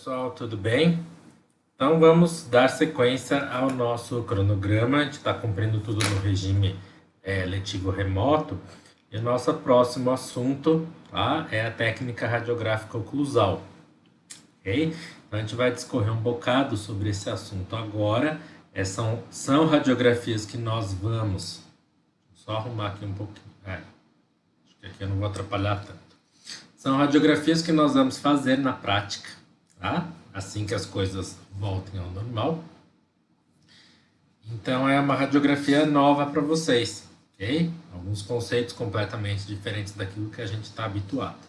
pessoal, tudo bem? Então vamos dar sequência ao nosso cronograma. A gente está cumprindo tudo no regime letivo remoto. E o nosso próximo assunto, tá, é a técnica radiográfica oclusal. Ok? Então a gente vai discorrer um bocado sobre esse assunto agora. São radiografias que nós vamos... Só arrumar aqui um pouquinho. Acho que aqui eu não vou atrapalhar tanto. São radiografias que nós vamos fazer na prática, tá? Assim que as coisas voltem ao normal. Então é uma radiografia nova para vocês, ok? Alguns conceitos completamente diferentes daquilo que a gente está habituado.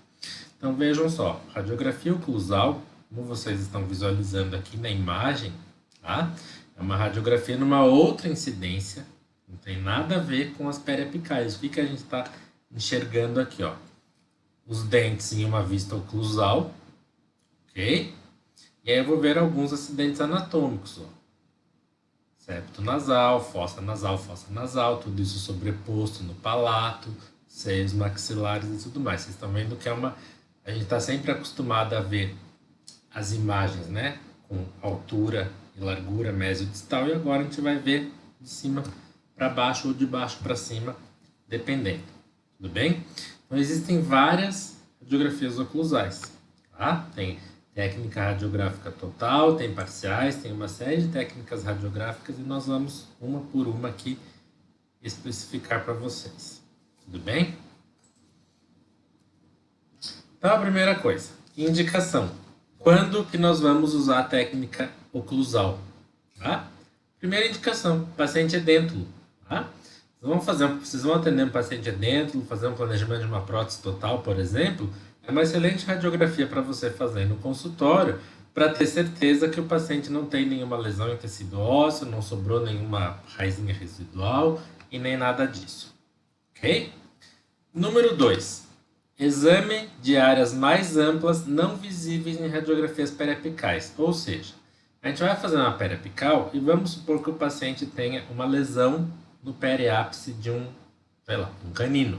Então vejam só, radiografia oclusal, como vocês estão visualizando aqui na imagem, tá? É uma radiografia numa outra incidência, não tem nada a ver com as periapicais. O que a gente está enxergando aqui, ó? Os dentes em uma vista oclusal, ok? E aí eu vou ver alguns acidentes anatômicos, ó. Septo nasal, fossa nasal, tudo isso sobreposto no palato, seios maxilares e tudo mais. Vocês estão vendo que a gente está sempre acostumado a ver as imagens, né? Com altura e largura mesiodistal, e agora a gente vai ver de cima para baixo ou de baixo para cima, dependendo. Tudo bem? Então existem várias radiografias oclusais, tá? Tem técnica radiográfica total, tem parciais, tem uma série de técnicas radiográficas e nós vamos uma por uma aqui especificar para vocês. Tudo bem? Então a primeira coisa, indicação. Quando que nós vamos usar a técnica oclusal? Tá? Primeira indicação, paciente edêntulo, tá? Vocês vão atender um paciente edêntulo, fazer um planejamento de uma prótese total, por exemplo, é uma excelente radiografia para você fazer no consultório, para ter certeza que o paciente não tem nenhuma lesão em tecido ósseo, não sobrou nenhuma raizinha residual e nem nada disso, ok? Número 2, exame de áreas mais amplas não visíveis em radiografias periapicais, ou seja, a gente vai fazer uma periapical e vamos supor que o paciente tenha uma lesão no periápice de um canino.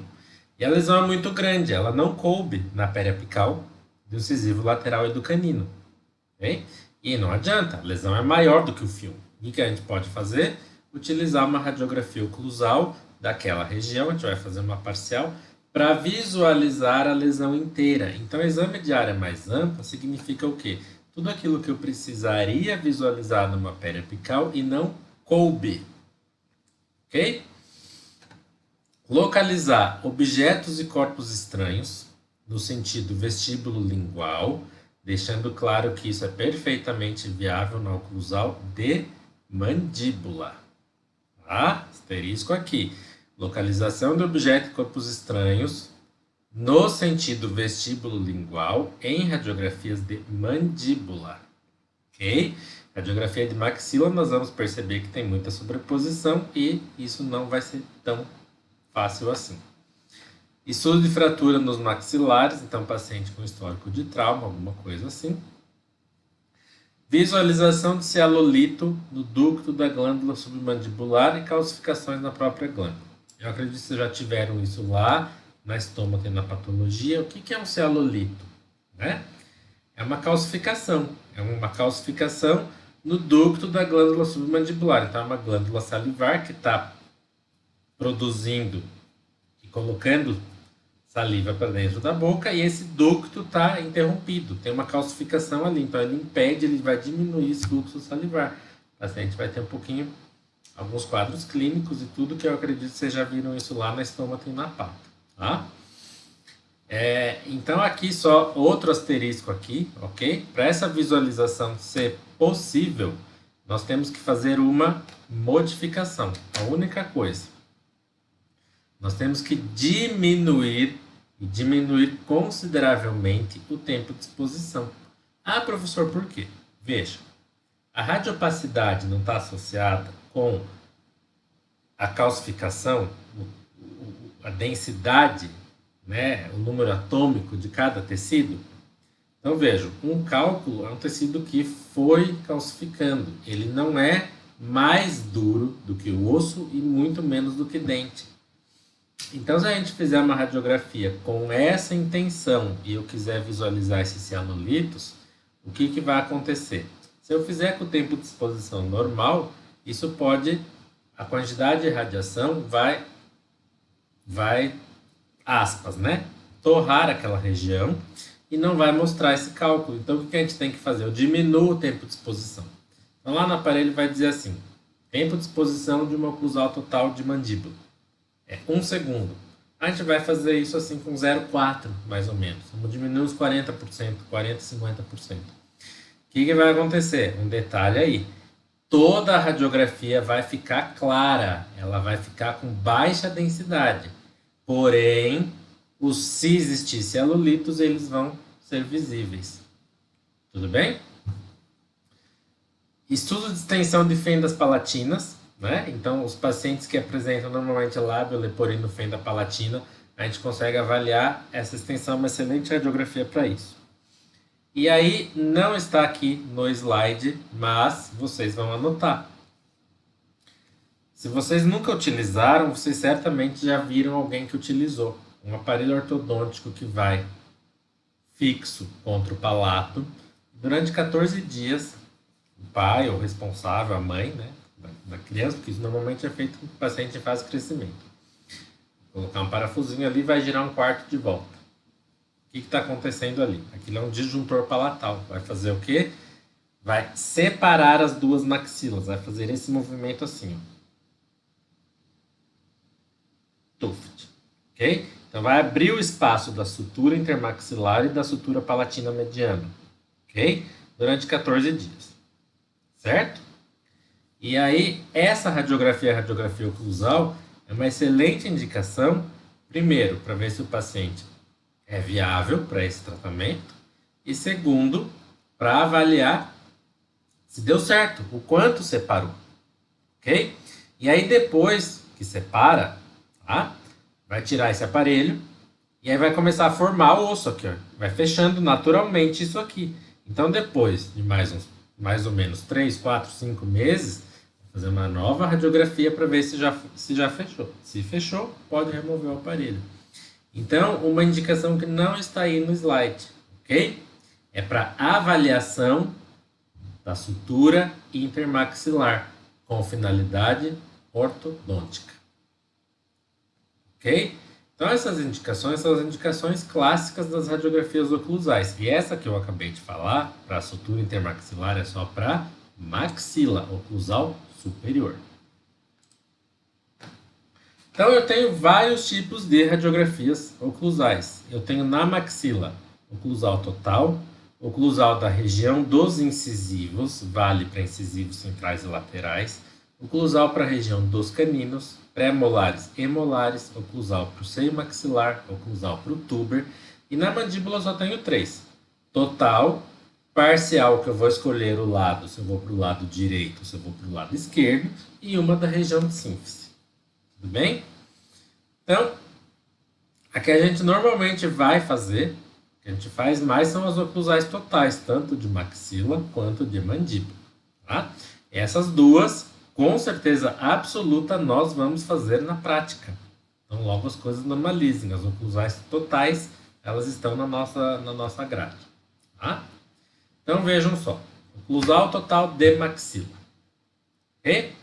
E a lesão é muito grande, ela não coube na periapical do incisivo lateral e do canino. Okay? E não adianta, a lesão é maior do que o filme. O que a gente pode fazer? Utilizar uma radiografia oclusal daquela região, a gente vai fazer uma parcial, para visualizar a lesão inteira. Então, exame de área mais ampla significa o quê? Tudo aquilo que eu precisaria visualizar numa periapical e não coube. Ok? Localizar objetos e corpos estranhos no sentido vestíbulo-lingual, deixando claro que isso é perfeitamente viável na oclusal de mandíbula. Tá? Asterisco aqui. Localização de objetos e corpos estranhos no sentido vestíbulo-lingual em radiografias de mandíbula. Ok? Radiografia de maxila, nós vamos perceber que tem muita sobreposição e isso não vai ser tão fácil assim. Estudo de fratura nos maxilares, então paciente com histórico de trauma, alguma coisa assim. Visualização de cialolito no ducto da glândula submandibular e calcificações na própria glândula. Eu acredito que vocês já tiveram isso lá na estômago e na patologia. O que é um cialolito? Né? É uma calcificação. No ducto da glândula submandibular. Então, é uma glândula salivar que está produzindo e colocando saliva para dentro da boca e esse ducto está interrompido. Tem uma calcificação ali. Então, ele vai diminuir esse fluxo salivar. O paciente vai ter alguns quadros clínicos e tudo que eu acredito que vocês já viram isso lá na estômago e na pata. Tá? Então aqui só outro asterisco aqui, ok? Para essa visualização ser possível, nós temos que fazer uma modificação. A única coisa, nós temos que diminuir consideravelmente o tempo de exposição. Ah, professor, por quê? Veja, a radiopacidade não está associada com a calcificação, a densidade, né, o número atômico de cada tecido. Então vejam, um cálculo é um tecido que foi calcificando. Ele não é mais duro do que o osso e muito menos do que dente. Então se a gente fizer uma radiografia com essa intenção e eu quiser visualizar esses cianolitos, o que vai acontecer? Se eu fizer com o tempo de exposição normal, isso pode, a quantidade de radiação vai, aspas, né? Torrar aquela região e não vai mostrar esse cálculo. Então, o que a gente tem que fazer? Eu diminuo o tempo de exposição. Então, lá no aparelho vai dizer assim, tempo de exposição de uma oclusal total de mandíbula. É 1 segundo. A gente vai fazer isso assim com 0,4, mais ou menos. Vamos diminuir uns 40%, 40%, 50%. O que vai acontecer? Um detalhe aí. Toda a radiografia vai ficar clara. Ela vai ficar com baixa densidade. Porém, os cistos e celulitos, eles vão ser visíveis. Tudo bem? Estudo de extensão de fendas palatinas, né? Então, os pacientes que apresentam normalmente lábio leporino fenda palatina, a gente consegue avaliar essa extensão, uma excelente radiografia para isso. E aí, não está aqui no slide, mas vocês vão anotar. Se vocês nunca utilizaram, vocês certamente já viram alguém que utilizou. Um aparelho ortodôntico que vai fixo contra o palato. Durante 14 dias, o pai ou responsável, a mãe, né, da criança, porque isso normalmente é feito com o paciente em fase de crescimento. Colocar um parafusinho ali, vai girar um quarto de volta. O que está acontecendo ali? Aquilo é um disjuntor palatal. Vai fazer o quê? Vai separar as duas maxilas. Vai fazer esse movimento assim. Tuft. Ok? Então, vai abrir o espaço da sutura intermaxilar e da sutura palatina mediana. Ok? Durante 14 dias. Certo? E aí, essa radiografia, a radiografia oclusal, é uma excelente indicação, primeiro, para ver se o paciente é viável para esse tratamento, e segundo, para avaliar se deu certo, o quanto separou, ok? E aí depois que separa, tá? Vai tirar esse aparelho, e aí vai começar a formar o osso aqui, ó. Vai fechando naturalmente isso aqui. Então depois de mais ou menos 3, 4, 5 meses, fazer uma nova radiografia para ver se já fechou. Se fechou, pode remover o aparelho. Então, uma indicação que não está aí no slide, ok? É para avaliação da sutura intermaxilar com finalidade ortodôntica. Ok? Então, essas indicações são as indicações clássicas das radiografias oclusais. E essa que eu acabei de falar, para a sutura intermaxilar, é só para maxila oclusal superior. Então, eu tenho vários tipos de radiografias oclusais. Eu tenho na maxila oclusal total, oclusal da região dos incisivos, vale para incisivos centrais e laterais, oclusal para a região dos caninos, pré-molares e molares, oclusal para o seio maxilar, oclusal para o tuber, e na mandíbula eu só tenho 3. Total, parcial, que eu vou escolher o lado, se eu vou para o lado direito, se eu vou para o lado esquerdo, e uma da região de sínfise. Tudo bem? Então, a que a gente normalmente vai fazer, o que a gente faz mais são as oclusais totais, tanto de maxila quanto de mandíbula. Tá? Essas duas, com certeza absoluta, nós vamos fazer na prática. Então, logo as coisas normalizem. As oclusais totais, elas estão na nossa grade. Tá? Então, vejam só. Oclusal total de maxila. Ok?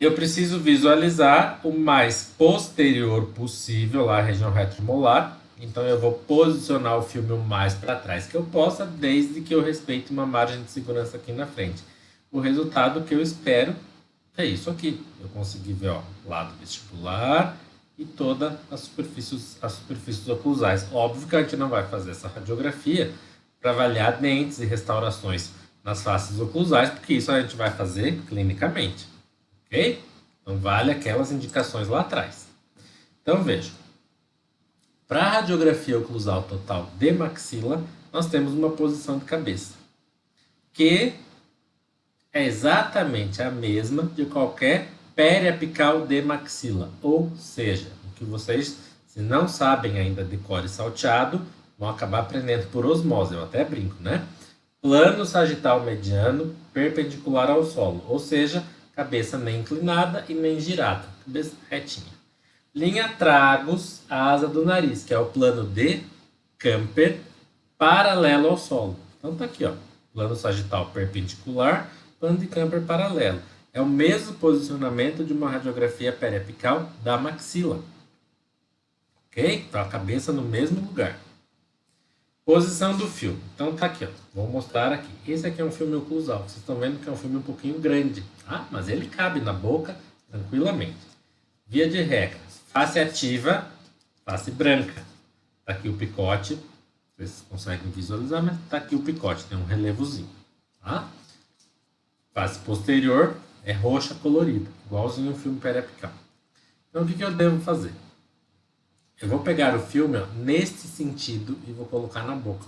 Eu preciso visualizar o mais posterior possível, lá a região retromolar. Então, eu vou posicionar o filme o mais para trás que eu possa, desde que eu respeite uma margem de segurança aqui na frente. O resultado que eu espero é isso aqui. Eu consegui ver, ó, lado vestibular e todas as superfícies oclusais. Óbvio que a gente não vai fazer essa radiografia para avaliar dentes e restaurações nas faces oclusais, porque isso a gente vai fazer clinicamente. Ok? Então, vale aquelas indicações lá atrás. Então, vejam. Para a radiografia oclusal total de maxila, nós temos uma posição de cabeça, que é exatamente a mesma de qualquer periapical de maxila. Ou seja, o que vocês, se não sabem ainda de cor e salteado, vão acabar aprendendo por osmose. Eu até brinco, né? Plano sagital mediano perpendicular ao solo. Ou seja, cabeça nem inclinada e nem girada. Cabeça retinha. Linha tragus, a asa do nariz, que é o plano de Camper paralelo ao solo. Então tá aqui, ó, plano sagital perpendicular, plano de Camper paralelo. É o mesmo posicionamento de uma radiografia periapical da maxila. Ok? Então a cabeça no mesmo lugar. Posição do filme. Então tá aqui, ó. Vou mostrar aqui. Esse aqui é um filme oclusal. Vocês estão vendo que é um filme um pouquinho grande, tá? Mas ele cabe na boca tranquilamente. Via de regra. Face ativa, face branca. Tá aqui o picote. Vocês conseguem visualizar, mas tá aqui o picote. Tem um relevozinho, tá? Face posterior é roxa colorida, igualzinho o filme periapical. Então o que eu devo fazer? Eu vou pegar o filme, ó, neste sentido e vou colocar na boca.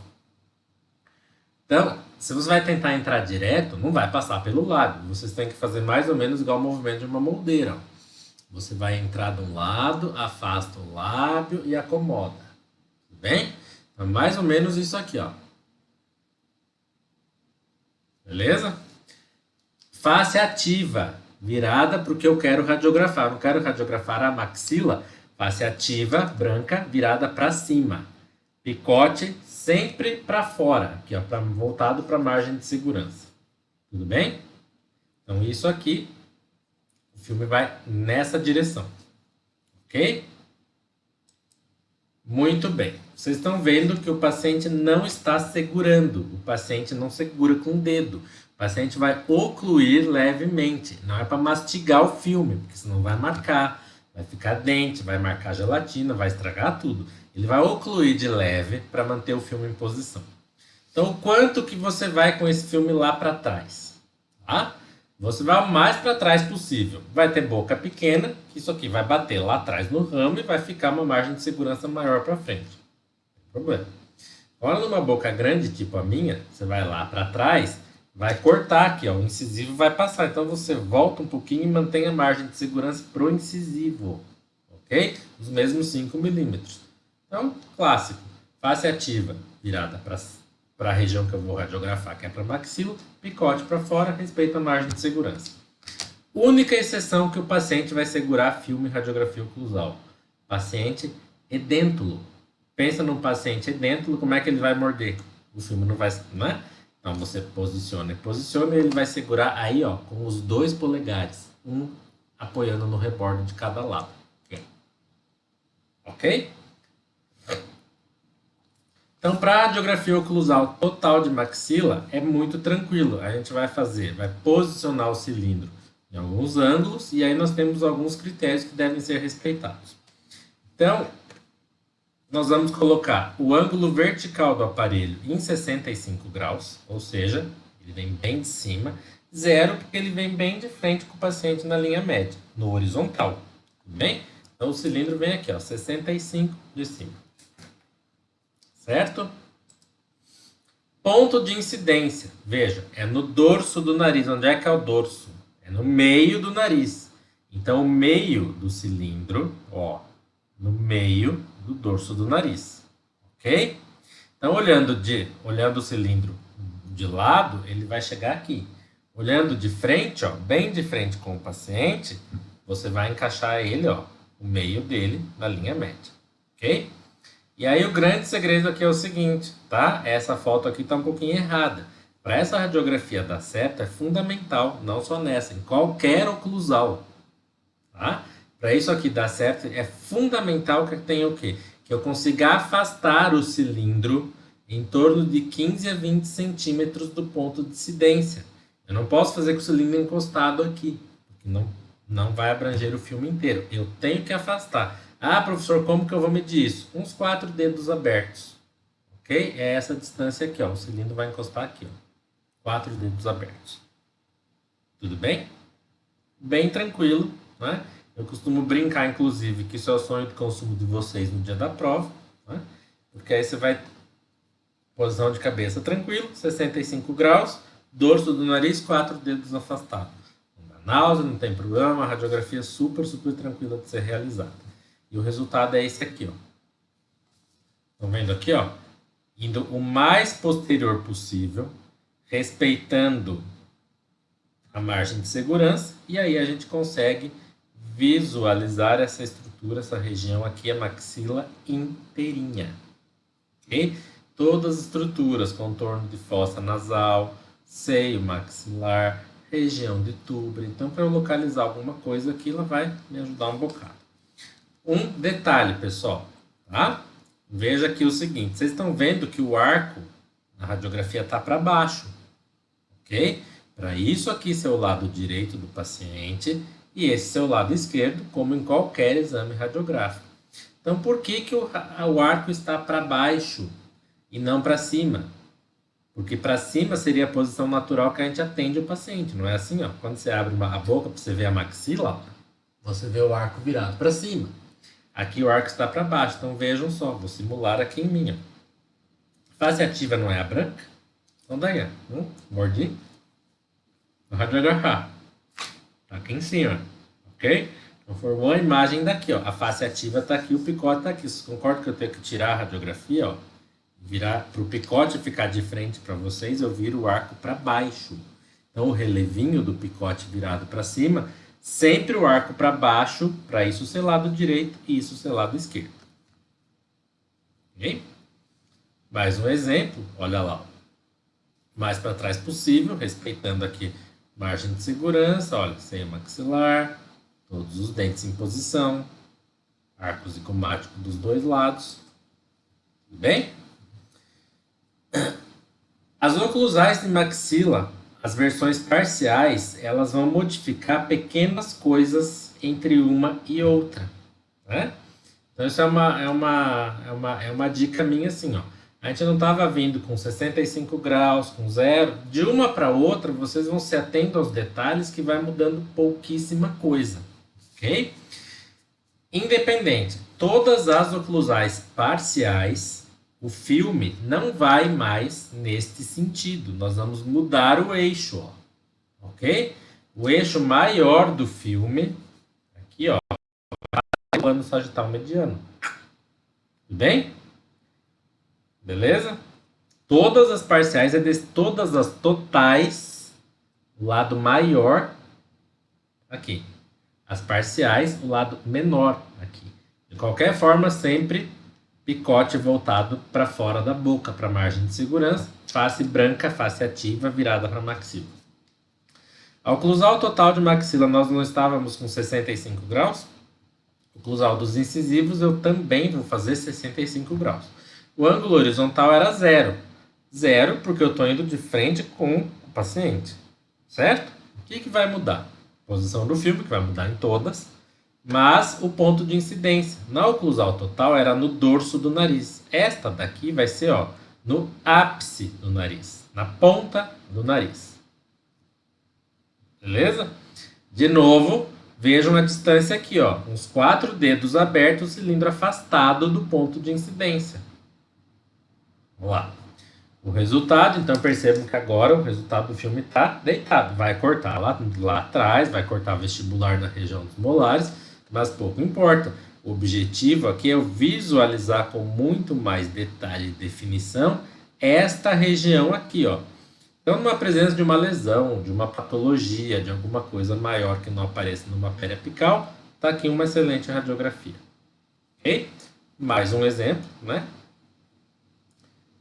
Então, se você vai tentar entrar direto, não vai passar pelo lábio. Vocês têm que fazer mais ou menos igual o movimento de uma moldeira. Ó. Você vai entrar de um lado, afasta o lábio e acomoda. Tudo bem? Então, mais ou menos isso aqui, ó. Beleza? Face ativa, virada para o que eu quero radiografar. Eu não quero radiografar a maxila. Face ativa, branca, virada para cima. Picote sempre para fora, aqui ó, voltado para a margem de segurança. Tudo bem? Então isso aqui, o filme vai nessa direção. Ok? Muito bem. Vocês estão vendo que o paciente não está segurando. O paciente não segura com o dedo. O paciente vai ocluir levemente. Não é para mastigar o filme, porque senão vai marcar. Vai ficar dente, vai marcar gelatina, vai estragar tudo. Ele vai ocluir de leve para manter o filme em posição. Então, o quanto que você vai com esse filme lá para trás? Tá? Você vai o mais para trás possível. Vai ter boca pequena, que isso aqui vai bater lá atrás no ramo e vai ficar uma margem de segurança maior para frente. Não tem problema. Agora, numa boca grande, tipo a minha, você vai lá para trás, vai cortar aqui, ó, o incisivo vai passar. Então você volta um pouquinho e mantém a margem de segurança pro incisivo, ok? Os mesmos 5 milímetros. Então, clássico. Face ativa, virada para a região que eu vou radiografar, que é para maxila, picote para fora, respeita a margem de segurança. Única exceção que o paciente vai segurar filme radiografia oclusal. Paciente edêntulo. Pensa num paciente edêntulo, como é que ele vai morder? O filme não vai, não é? Então você posiciona e ele vai segurar aí, ó, com os 2 polegares, um apoiando no rebordo de cada lado. Ok? Então, para a radiografia oclusal total de maxila, é muito tranquilo. A gente vai posicionar o cilindro em alguns ângulos e aí nós temos alguns critérios que devem ser respeitados. Então, nós vamos colocar o ângulo vertical do aparelho em 65 graus, ou seja, ele vem bem de cima, 0 porque ele vem bem de frente com o paciente na linha média, no horizontal, tudo bem? Então o cilindro vem aqui, ó, 65 de cima, certo? Ponto de incidência, veja, é no dorso do nariz. Onde é que é o dorso? É no meio do nariz. Então o meio do cilindro, ó, no meio do dorso do nariz, ok? Então, olhando o cilindro de lado, ele vai chegar aqui. Olhando de frente, ó, bem de frente com o paciente, você vai encaixar ele, ó, o meio dele na linha média, ok? E aí o grande segredo aqui é o seguinte, tá? Essa foto aqui tá um pouquinho errada. Para essa radiografia dar certo, é fundamental, não só nessa, em qualquer oclusal, tá? Para isso aqui dar certo, é fundamental que tenha o quê? Que eu consiga afastar o cilindro em torno de 15 a 20 centímetros do ponto de incidência. Eu não posso fazer com o cilindro encostado aqui, porque não vai abranger o filme inteiro. Eu tenho que afastar. Ah, professor, como que eu vou medir isso? Uns 4 dedos abertos. Ok? É essa distância aqui, ó. O cilindro vai encostar aqui, ó. 4 dedos abertos. Tudo bem? Bem tranquilo, né? Eu costumo brincar, inclusive, que isso é o sonho de consumo de vocês no dia da prova, né? Porque aí você vai, posição de cabeça tranquilo, 65 graus, dorso do nariz, 4 dedos afastados. Não dá náusea, não tem problema, uma radiografia super, super tranquila de ser realizada. E o resultado é esse aqui, ó. Estão vendo aqui, ó? Indo o mais posterior possível, respeitando a margem de segurança, e aí a gente consegue visualizar essa estrutura, essa região aqui, a maxila inteirinha. Ok? todas as estruturas, contorno de fossa nasal, seio maxilar, região de túbero. Então, para eu localizar alguma coisa aqui, ela vai me ajudar um bocado. Um detalhe, pessoal, tá? Veja aqui o seguinte, vocês estão vendo que o arco na radiografia está para baixo, ok? Para isso aqui ser o lado direito do paciente e esse ser o lado esquerdo, como em qualquer exame radiográfico. Então, por que o arco está para baixo e não para cima? Porque para cima seria a posição natural que a gente atende o paciente, não é assim? Ó. Quando você abre a boca para você ver a maxila, você vê o arco virado para cima. Aqui o arco está para baixo, então vejam só, vou simular aqui em mim. Face ativa não é a branca? Então daí, mordi. Radiografar. Tá aqui em cima, ok? Então formou a imagem daqui, ó. A face ativa está aqui, o picote está aqui. Vocês concordam que eu tenho que tirar a radiografia, ó? Virar para o picote ficar de frente para vocês, eu viro o arco para baixo. Então o relevinho do picote virado para cima, sempre o arco para baixo, para isso ser lado direito e isso ser lado esquerdo. Ok? Mais um exemplo, olha lá. Mais para trás possível, respeitando aqui margem de segurança, olha, seio maxilar, todos os dentes em posição, arco zigomático dos dois lados. Tudo bem? As oclusais de maxila, as versões parciais, elas vão modificar pequenas coisas entre uma e outra, né? Então isso é uma dica minha assim, ó. A gente não estava vindo com 65 graus, com zero. De uma para outra, vocês vão se atendo aos detalhes que vai mudando pouquíssima coisa, ok? Independente, todas as oclusais parciais, o filme não vai mais neste sentido. Nós vamos mudar o eixo, ó, ok? O eixo maior do filme, aqui, ó, o plano sagital mediano. Tudo bem? Beleza? Todas as parciais é todas as totais, o lado maior aqui. As parciais, o lado menor aqui. De qualquer forma, sempre picote voltado para fora da boca, para a margem de segurança. Face branca, face ativa, virada para maxila. Ao oclusal total de maxila, nós não estávamos com 65 graus. O oclusal dos incisivos, eu também vou fazer 65 graus. O ângulo horizontal era zero. Zero porque eu estou indo de frente com o paciente. Certo? O que vai mudar? A posição do filme, que vai mudar em todas. Mas o ponto de incidência. Na oclusal total era no dorso do nariz. Esta daqui vai ser, ó, no ápice do nariz. Na ponta do nariz. Beleza? De novo, vejam a distância aqui, ó. Uns 4 dedos abertos, o cilindro afastado do ponto de incidência. Vamos lá. O resultado, então percebam que agora o resultado do filme está deitado. Vai cortar lá atrás, vai cortar vestibular na região dos molares, mas pouco importa. O objetivo aqui é eu visualizar com muito mais detalhe e definição esta região aqui, ó. Então, numa presença de uma lesão, de uma patologia, de alguma coisa maior que não apareça numa pele apical, está aqui uma excelente radiografia. Ok? Mais um exemplo, né?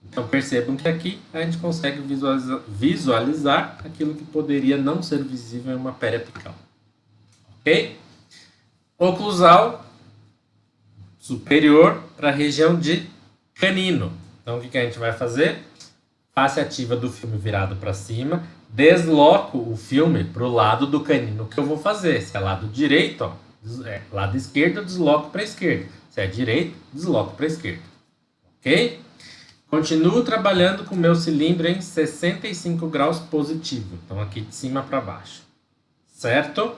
Então percebam que aqui a gente consegue visualizar aquilo que poderia não ser visível em uma pele apical. Ok? Oclusal superior para a região de canino. Então o que a gente vai fazer? Face ativa do filme virado para cima. Desloco o filme para o lado do canino. O que eu vou fazer? Se é lado direito, ó, lado esquerdo, eu desloco para a esquerda. Se é direito, desloco para a esquerda. Ok? Continuo trabalhando com o meu cilindro em 65 graus positivo. Então, aqui de cima para baixo. Certo?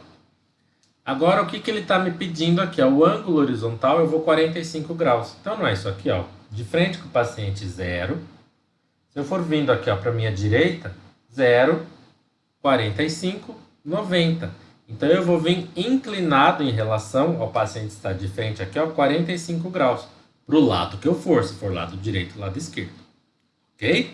Agora, o que ele está me pedindo aqui? Ó, o ângulo horizontal, eu vou 45 graus. Então, não é isso aqui, ó. De frente com o paciente, 0. Se eu for vindo aqui para a minha direita, 0, 45, 90. Então, eu vou vir inclinado em relação ao paciente que está de frente aqui, ó, 45 graus. Para o lado que eu for, se for lado direito, lado esquerdo. Ok?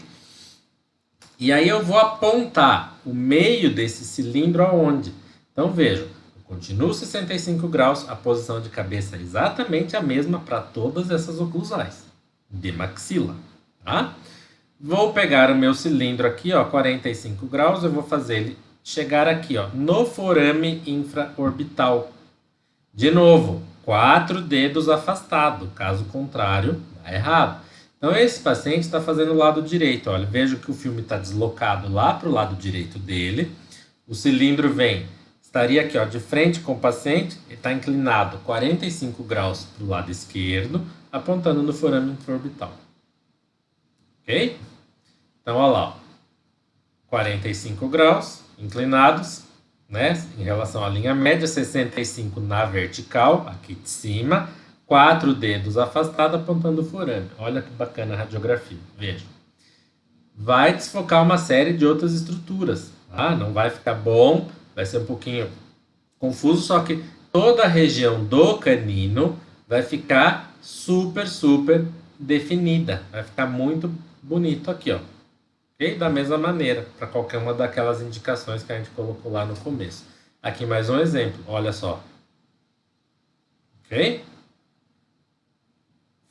E aí eu vou apontar o meio desse cilindro aonde? Então vejam, eu continuo 65 graus, a posição de cabeça é exatamente a mesma para todas essas oclusais de maxila. tá? Vou pegar o meu cilindro aqui, ó, 45 graus, eu vou fazer ele chegar aqui, ó, no forame infraorbital. De novo, 4 dedos afastado, caso contrário, dá errado. Então esse paciente está fazendo o lado direito, olha, vejo que o filme está deslocado lá para o lado direito dele, o cilindro estaria aqui, ó, de frente com o paciente, ele está inclinado 45 graus para o lado esquerdo, apontando no forame infraorbital. Ok? Então, olha lá, ó, 45 graus inclinados, né, em relação à linha média, 65 na vertical, aqui de cima, 4 dedos afastados apontando o forame. Olha que bacana a radiografia, veja. Vai desfocar uma série de outras estruturas, tá? Não vai ficar bom, vai ser um pouquinho confuso, só que toda a região do canino vai ficar super definida, vai ficar muito bonito aqui, ó. Okay? Da mesma maneira, para qualquer uma daquelas indicações que a gente colocou lá no começo. Aqui mais um exemplo, olha só. Ok?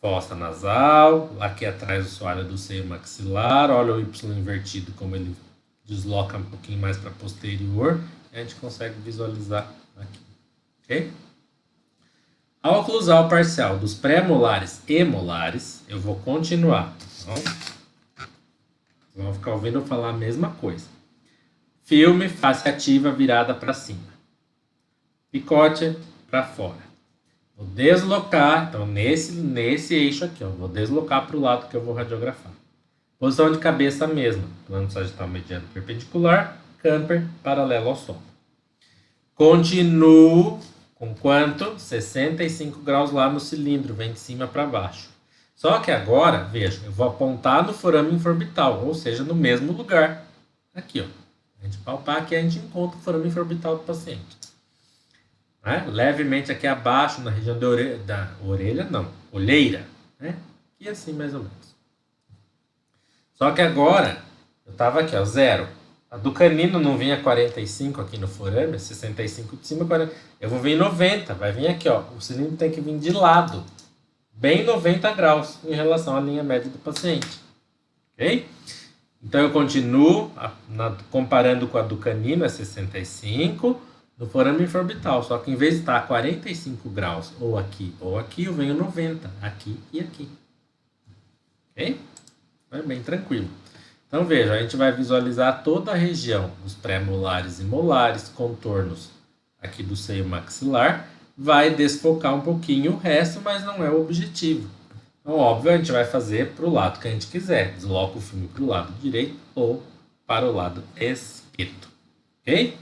Fossa nasal, aqui atrás o soalho do seio maxilar, olha o Y invertido como ele desloca um pouquinho mais para posterior, e a gente consegue visualizar aqui. Ok? A oclusal parcial dos pré-molares e molares, eu vou continuar. Então, vocês vão ficar ouvindo falar a mesma coisa. Filme, face ativa virada para cima. Picote para fora. Vou deslocar, então nesse eixo aqui, ó, vou deslocar para o lado que eu vou radiografar. Posição de cabeça mesma. Plano sagital mediano perpendicular, camper paralelo ao solo. Continuo com quanto? 65 graus lá no cilindro, vem de cima para baixo. Só que agora, veja, eu vou apontar no forame infraorbital, ou seja, no mesmo lugar. Aqui, ó. A gente palpar aqui, a gente encontra o forame infraorbital do paciente. Né? Levemente aqui abaixo, na região olheira. Né? E assim, mais ou menos. Só que agora, eu estava aqui, ó, 0. A do canino não vinha 45 aqui no forame, 65 de cima, 40. Eu vou vir 90, vai vir aqui, ó. O cilindro tem que vir de lado, bem 90 graus em relação à linha média do paciente. Ok? Então eu continuo comparando com a do canino, é 65, no forame infraorbital, só que em vez de estar a 45 graus ou aqui, eu venho 90, aqui e aqui. Ok? É bem tranquilo. Então veja, a gente vai visualizar toda a região dos pré-molares e molares, contornos aqui do seio maxilar, vai desfocar um pouquinho o resto, mas não é o objetivo. Então, óbvio, a gente vai fazer para o lado que a gente quiser. Desloca o filme para o lado direito ou para o lado esquerdo. Ok?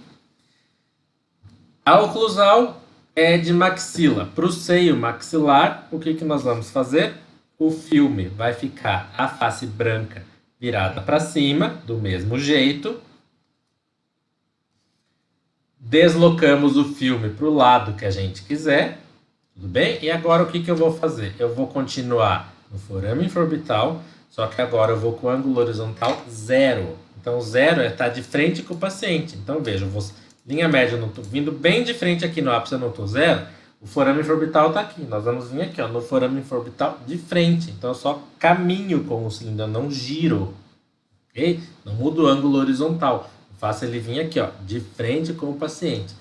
A oclusal é de maxila. Para o seio maxilar, o que nós vamos fazer? O filme vai ficar a face branca virada para cima, do mesmo jeito. Deslocamos o filme para o lado que a gente quiser. Tudo bem? E agora o que eu vou fazer? Eu vou continuar no forame infraorbital, só que agora eu vou com o ângulo horizontal 0. Então 0 é estar de frente com o paciente. Então veja, linha média eu não estou vindo bem de frente aqui no ápice, eu não estou 0. O forame infraorbital está aqui. Nós vamos vir aqui, ó, no forame infraorbital de frente. Então eu só caminho com o cilindro, eu não giro. Ok? Não mudo o ângulo horizontal. Eu faço ele vir aqui, ó, de frente com o paciente.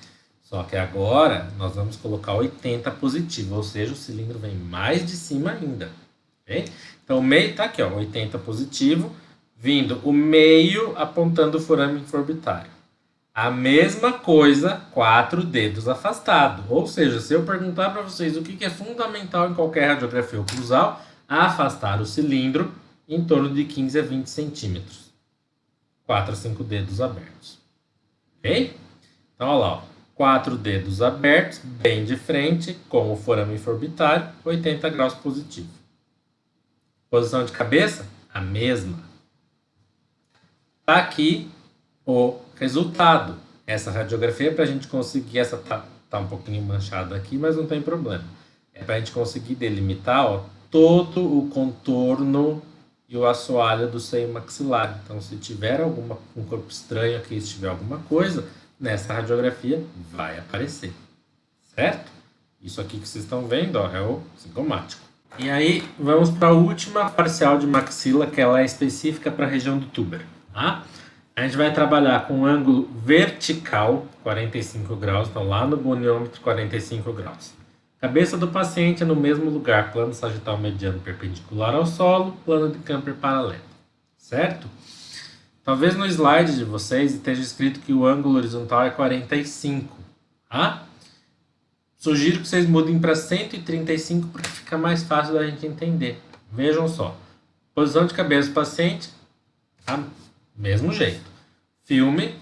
Só que agora nós vamos colocar 80 positivo, ou seja, o cilindro vem mais de cima ainda. Okay? Então o meio está aqui, ó, 80 positivo, vindo o meio apontando o forame infraorbitário. A mesma coisa, 4 dedos afastados. Ou seja, se eu perguntar para vocês o que é fundamental em qualquer radiografia oclusal, afastar o cilindro em torno de 15 a 20 centímetros. 4 a 5 dedos abertos. Ok? Então, olha lá, ó. 4 dedos abertos, bem de frente, com o forame infraorbitário, 80 graus positivo. Posição de cabeça, a mesma. Está aqui o resultado. Essa radiografia, para a gente conseguir, essa tá um pouquinho manchada aqui, mas não tem problema. É para a gente conseguir delimitar, ó, todo o contorno e o assoalho do seio maxilar. Então, se tiver um corpo estranho aqui, se tiver alguma coisa, nessa radiografia vai aparecer, certo? Isso aqui que vocês estão vendo, ó, é o sintomático. E aí, vamos para a última parcial de maxila, que ela é específica para a região do túber. Tá? A gente vai trabalhar com ângulo vertical, 45 graus, então lá no goniômetro, 45 graus. Cabeça do paciente é no mesmo lugar, plano sagital mediano perpendicular ao solo, plano de Camper paralelo. Certo? Talvez no slide de vocês esteja escrito que o ângulo horizontal é 45. Tá? Sugiro que vocês mudem para 135 porque fica mais fácil da gente entender. Vejam só. Posição de cabeça do paciente, tá? Mesmo jeito. Filme,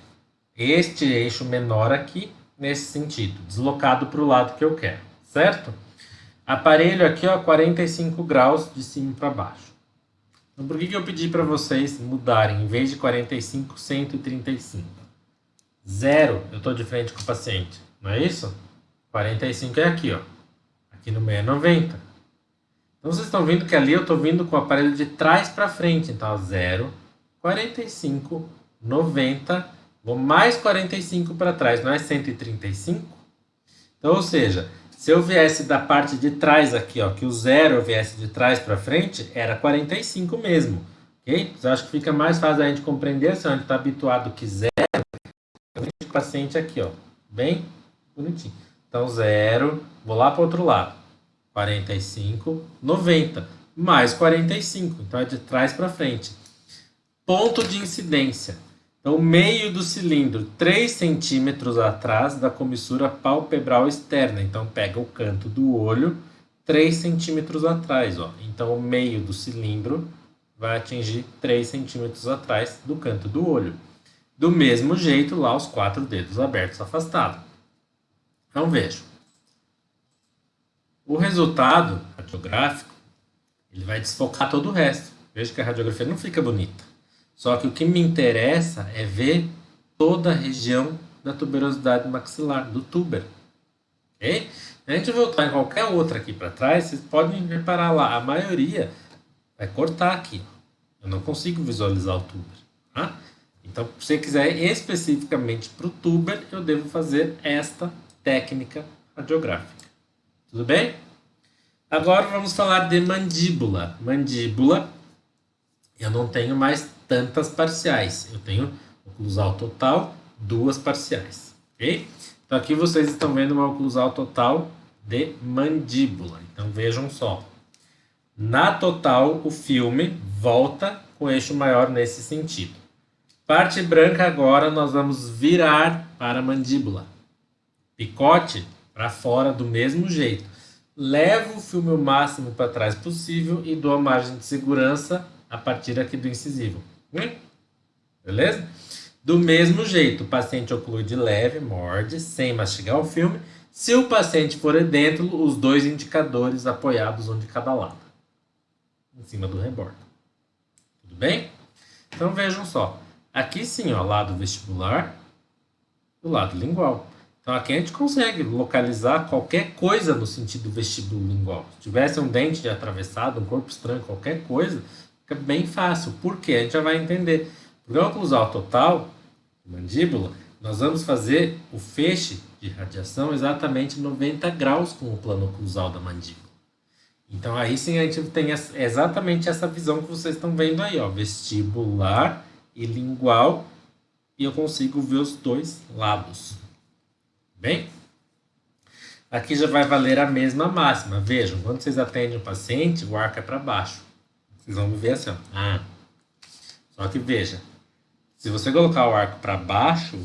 este eixo menor aqui, nesse sentido, deslocado para o lado que eu quero, certo? Aparelho aqui, ó, 45 graus de cima para baixo. Então, por que eu pedi para vocês mudarem, em vez de 45, 135? 0, eu estou de frente com o paciente, não é isso? 45 é aqui, ó. Aqui no meio é 90. Então, vocês estão vendo que ali eu estou vindo com o aparelho de trás para frente. Então, 0, 45, 90, vou mais 45 para trás, não é 135? Então, ou seja, se eu viesse da parte de trás aqui, ó, que o 0 eu viesse de trás para frente, era 45 mesmo. Ok? Eu acho que fica mais fácil a gente compreender se a gente está habituado que 0, o paciente aqui, ó, bem bonitinho. Então, 0, vou lá para o outro lado. 45, 90, mais 45. Então, é de trás para frente. Ponto de incidência. Então, o meio do cilindro, 3 centímetros atrás da comissura palpebral externa. Então, pega o canto do olho, 3 centímetros atrás. Ó. Então, o meio do cilindro vai atingir 3 centímetros atrás do canto do olho. Do mesmo jeito, lá os 4 dedos abertos afastados. Então, veja. O resultado radiográfico, ele vai desfocar todo o resto. Veja que a radiografia não fica bonita. Só que o que me interessa é ver toda a região da tuberosidade maxilar, do túber. Ok? Se a gente voltar em qualquer outra aqui para trás, vocês podem reparar lá, a maioria vai cortar aqui. Eu não consigo visualizar o túber. Tá? Então, se você quiser especificamente para o túber, eu devo fazer esta técnica radiográfica. Tudo bem? Agora vamos falar de mandíbula. Mandíbula, eu não tenho mais tantas parciais. Eu tenho oclusal total, 2 parciais. Ok? Então aqui vocês estão vendo uma oclusal total de mandíbula. Então vejam só. Na total, o filme volta com eixo maior nesse sentido. Parte branca agora nós vamos virar para a mandíbula. Picote para fora do mesmo jeito. Levo o filme o máximo para trás possível e dou a margem de segurança a partir aqui do incisivo. Beleza? Do mesmo jeito, o paciente oclui de leve, morde, sem mastigar o filme. Se o paciente for edêntulo, os 2 indicadores apoiados um de cada lado. Em cima do rebordo. Tudo bem? Então vejam só. Aqui sim, ó, lado vestibular e o lado lingual. Então aqui a gente consegue localizar qualquer coisa no sentido vestíbulo lingual. Se tivesse um dente atravessado, um corpo estranho, qualquer coisa, fica bem fácil. Por quê? A gente já vai entender. Para o oclusal total, mandíbula, nós vamos fazer o feixe de radiação exatamente 90 graus com o plano oclusal da mandíbula. Então aí sim a gente tem exatamente essa visão que vocês estão vendo aí, ó, vestibular e lingual, e eu consigo ver os 2 lados. Bem? Aqui já vai valer a mesma máxima. Vejam, quando vocês atendem o paciente, o arco é para baixo. Vocês vão ver assim, ó. Só que veja, se você colocar o arco para baixo,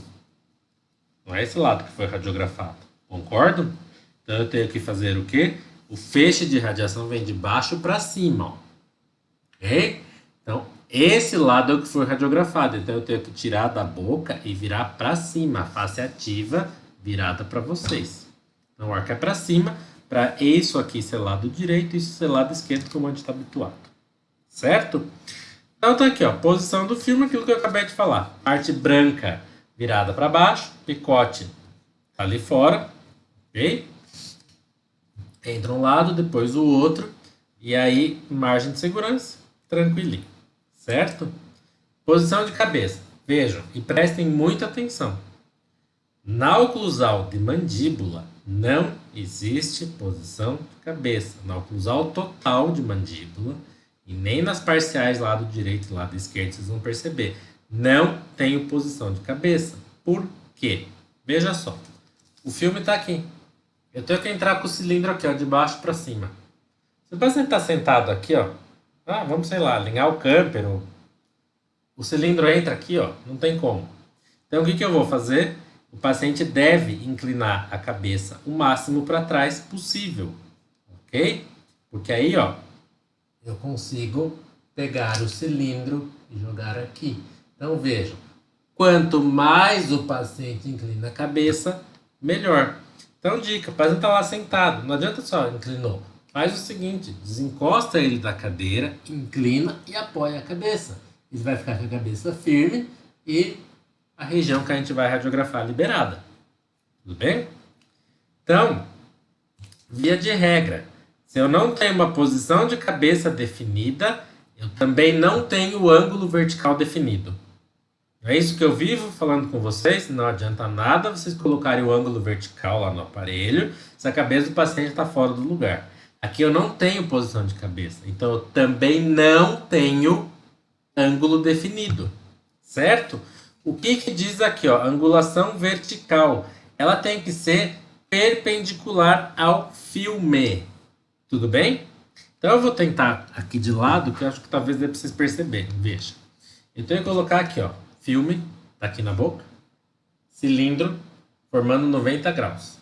não é esse lado que foi radiografado. Concordam? Então eu tenho que fazer o quê? O feixe de radiação vem de baixo para cima, ó. Ok? Então, esse lado é o que foi radiografado. Então eu tenho que tirar da boca e virar para cima. A face ativa virada para vocês. Então o arco é para cima, para isso aqui ser lado direito e isso ser lado esquerdo, como a gente está habituado. Certo? Então tá aqui, ó, posição do filme, aquilo que eu acabei de falar. Parte branca virada para baixo, picote tá ali fora, ok? Entra um lado, depois o outro, e aí margem de segurança, tranquilinho. Certo? Posição de cabeça. Vejam e prestem muita atenção. Na oclusal de mandíbula, Não existe posição de cabeça na oclusal total de mandíbula e nem nas parciais lado direito e lado esquerdo, vocês vão perceber. Não tenho posição de cabeça. Por quê? Veja só. O filme está aqui. Eu tenho que entrar com o cilindro aqui, ó, de baixo para cima. Se o paciente está sentado aqui, ó, vamos, sei lá, alinhar o camper, o cilindro entra aqui, ó, não tem como. Então, o que eu vou fazer? O paciente deve inclinar a cabeça o máximo para trás possível, ok? Porque aí, ó, eu consigo pegar o cilindro e jogar aqui. Então, vejam, quanto mais o paciente inclina a cabeça, melhor. Então, dica, o paciente está lá sentado, não adianta só inclinou. Faz o seguinte, desencosta ele da cadeira, inclina e apoia a cabeça. Ele vai ficar com a cabeça firme e a região que a gente vai radiografar liberada. Tudo bem? Então, via de regra, se eu não tenho uma posição de cabeça definida, eu também não tenho o ângulo vertical definido. É isso que eu vivo falando com vocês, não adianta nada vocês colocarem o ângulo vertical lá no aparelho se a cabeça do paciente está fora do lugar. Aqui eu não tenho posição de cabeça, então eu também não tenho ângulo definido, certo? O que diz aqui, ó, angulação vertical? Ela tem que ser perpendicular ao filme, tudo bem? Então eu vou tentar aqui de lado, que eu acho que talvez dê para vocês perceberem, veja. Eu tenho que colocar aqui, ó, filme, tá aqui na boca, cilindro, formando 90 graus,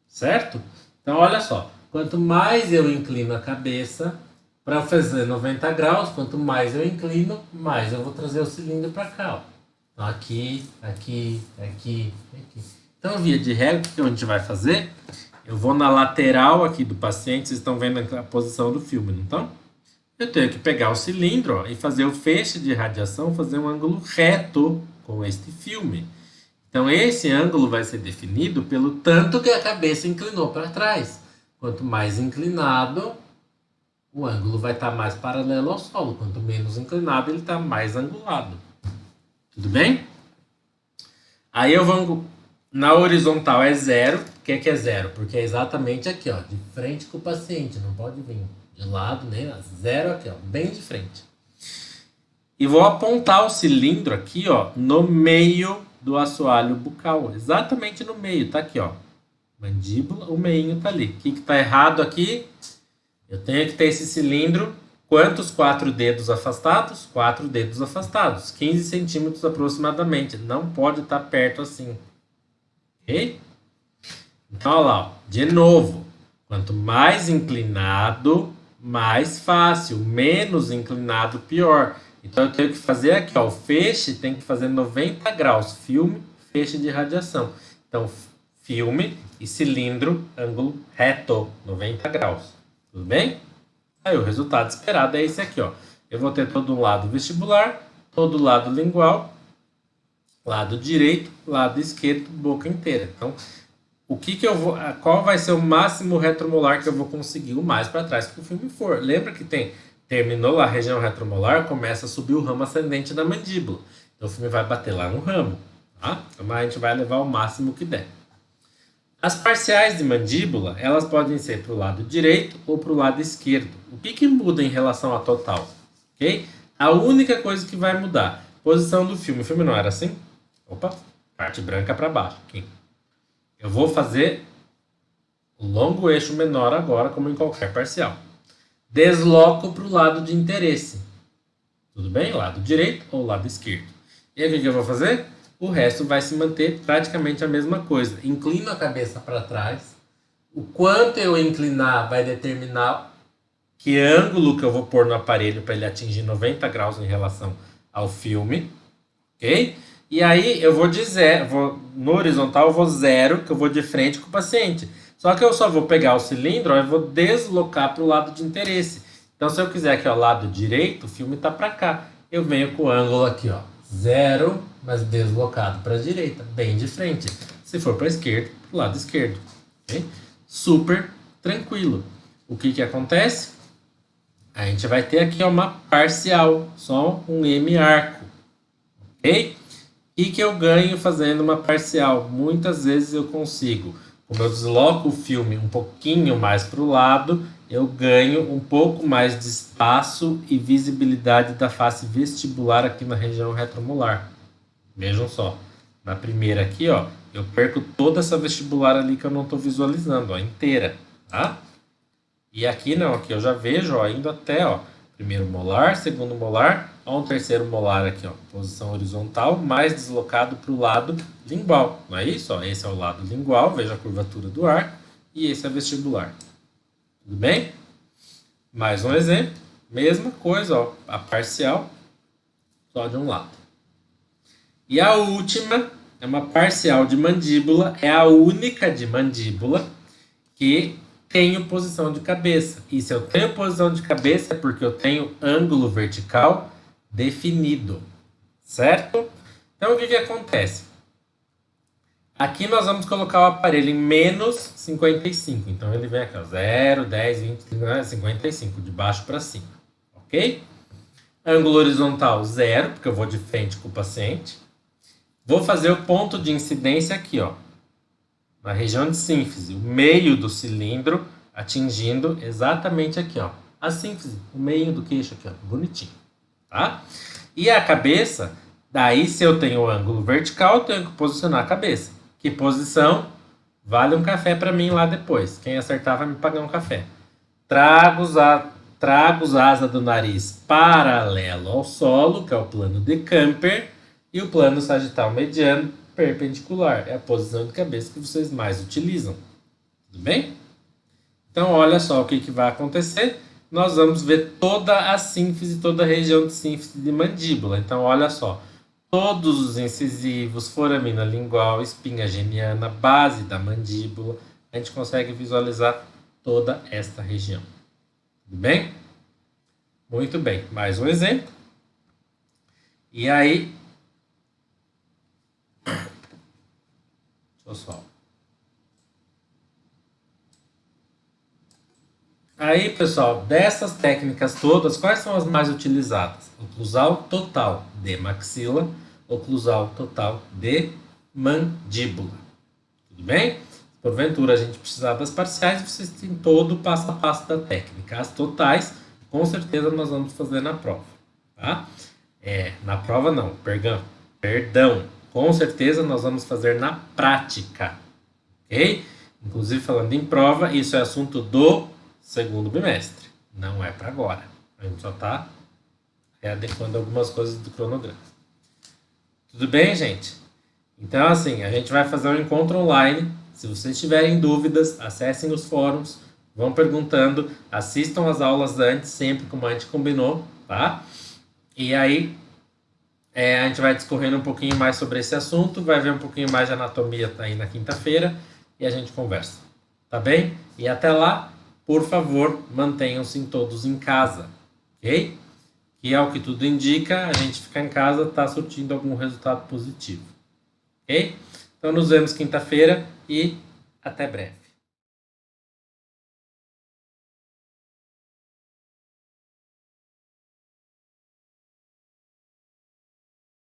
certo? Então olha só, quanto mais eu inclino a cabeça para fazer 90 graus, quanto mais eu inclino, mais eu vou trazer o cilindro para cá, ó. Então, aqui, aqui, aqui, aqui. Então, via de regra, o que a gente vai fazer? Eu vou na lateral aqui do paciente, vocês estão vendo a posição do filme, não estão? Eu tenho que pegar o cilindro, ó, e fazer o feixe de radiação, fazer um ângulo reto com este filme. Então, esse ângulo vai ser definido pelo tanto que a cabeça inclinou para trás. Quanto mais inclinado, o ângulo vai estar mais paralelo ao solo. Quanto menos inclinado, ele está mais angulado. Tudo bem? Aí eu vou... Na horizontal é 0. Por que é 0? Porque é exatamente aqui, ó, de frente com o paciente. Não pode vir de lado, nem 0 aqui, ó, bem de frente. E vou apontar o cilindro aqui, ó, no meio do assoalho bucal. Exatamente no meio, tá aqui, ó. Mandíbula, o meinho tá ali. O que tá errado aqui? Eu tenho que ter esse cilindro. Quantos 4 dedos afastados? 4 dedos afastados. 15 centímetros aproximadamente. Não pode estar perto assim. Ok? Então, olha lá. Ó. De novo. Quanto mais inclinado, mais fácil. Menos inclinado, pior. Então, eu tenho que fazer aqui. Ó, o feixe tem que fazer 90 graus. Filme, feixe de radiação. Então, filme e cilindro, ângulo reto, 90 graus. Tudo bem? Aí o resultado esperado é esse aqui, ó. Eu vou ter todo o lado vestibular, todo o lado lingual, lado direito, lado esquerdo, boca inteira. Então, qual vai ser o máximo retromolar que eu vou conseguir o mais para trás que o filme for? Lembra que terminou a região retromolar, começa a subir o ramo ascendente da mandíbula. Então o filme vai bater lá no ramo, tá? Então a gente vai levar o máximo que der. As parciais de mandíbula, elas podem ser para o lado direito ou para o lado esquerdo. O que muda em relação à total? Okay? A única coisa que vai mudar, posição do filme. O filme não era assim? Opa, parte branca para baixo. Aqui. Eu vou fazer o longo eixo menor agora, como em qualquer parcial. Desloco para o lado de interesse. Tudo bem? Lado direito ou lado esquerdo. E aí o que eu vou fazer? O resto vai se manter praticamente a mesma coisa. Inclino a cabeça para trás. O quanto eu inclinar vai determinar que ângulo que eu vou pôr no aparelho para ele atingir 90 graus em relação ao filme. Ok? E aí eu vou dizer, no horizontal eu vou 0, que eu vou de frente com o paciente. Só que eu só vou pegar o cilindro, ó, eu vou deslocar para o lado de interesse. Então se eu quiser aqui, ó, lado direito, o filme está para cá. Eu venho com o ângulo aqui, ó, 0, mas deslocado para a direita, bem de frente. Se for para a esquerda, para o lado esquerdo. Okay? Super tranquilo. O que acontece? A gente vai ter aqui uma parcial, só um M arco. Ok? O que eu ganho fazendo uma parcial? Muitas vezes eu consigo Como eu desloco o filme um pouquinho mais para o lado, eu ganho um pouco mais de espaço e visibilidade da face vestibular aqui na região retromolar. Vejam só, na primeira aqui, ó, eu perco toda essa vestibular ali que eu não estou visualizando, ó, inteira, tá? E aqui não, aqui eu já vejo, ó, indo até, ó, primeiro molar, segundo molar, ó, um terceiro molar aqui, ó, posição horizontal, mais deslocado para o lado lingual, não é isso? Ó, esse é o lado lingual, veja a curvatura do arco, e esse é vestibular. Tudo bem? Mais um exemplo, mesma coisa, ó, a parcial, só de um lado. E a última é uma parcial de mandíbula, é a única de mandíbula que tenho posição de cabeça. E se eu tenho posição de cabeça é porque eu tenho ângulo vertical definido, certo? Então o que acontece? Aqui nós vamos colocar o aparelho em menos 55. Então ele vem aqui, ó, 0, 10, 20, 55, de baixo para cima, ok? Ângulo horizontal 0, porque eu vou de frente com o paciente. Vou fazer o ponto de incidência aqui, ó, na região de sínfise, o meio do cilindro atingindo exatamente aqui, ó, a sínfise, o meio do queixo aqui, ó, bonitinho, tá? E a cabeça, daí se eu tenho ângulo vertical, eu tenho que posicionar a cabeça. Que posição? Vale um café para mim lá depois. Quem acertar vai me pagar um café. Trago os asas do nariz paralelo ao solo, que é o plano de Camper, e o plano sagital mediano perpendicular. É a posição de cabeça que vocês mais utilizam. Tudo bem? Então, olha só o que vai acontecer. Nós vamos ver toda a sínfise, toda a região de sínfise de mandíbula. Então, olha só. Todos os incisivos, foramina lingual, espinha geniana, base da mandíbula. A gente consegue visualizar toda esta região. Tudo bem? Muito bem. Mais um exemplo. E aí... Pessoal. Aí, pessoal, dessas técnicas todas, quais são as mais utilizadas? Oclusal total de maxila, oclusal total de mandíbula. Tudo bem? Porventura a gente precisar das parciais, vocês têm todo o passo a passo da técnica. As totais, com certeza nós vamos fazer na prova, tá? Na prova não, perdão. Com certeza nós vamos fazer na prática, ok? Inclusive, falando em prova, isso é assunto do segundo bimestre. Não é para agora. A gente só está readequando algumas coisas do cronograma. Tudo bem, gente? Então, assim, a gente vai fazer um encontro online. Se vocês tiverem dúvidas, acessem os fóruns, vão perguntando, assistam as aulas antes, sempre como a gente combinou, tá? E aí... a gente vai discorrendo um pouquinho mais sobre esse assunto, vai ver um pouquinho mais de anatomia aí na quinta-feira e a gente conversa, tá bem? E até lá, por favor, mantenham-se todos em casa, ok? Que é o que tudo indica, a gente ficar em casa está surtindo algum resultado positivo, ok? Então nos vemos quinta-feira e até breve.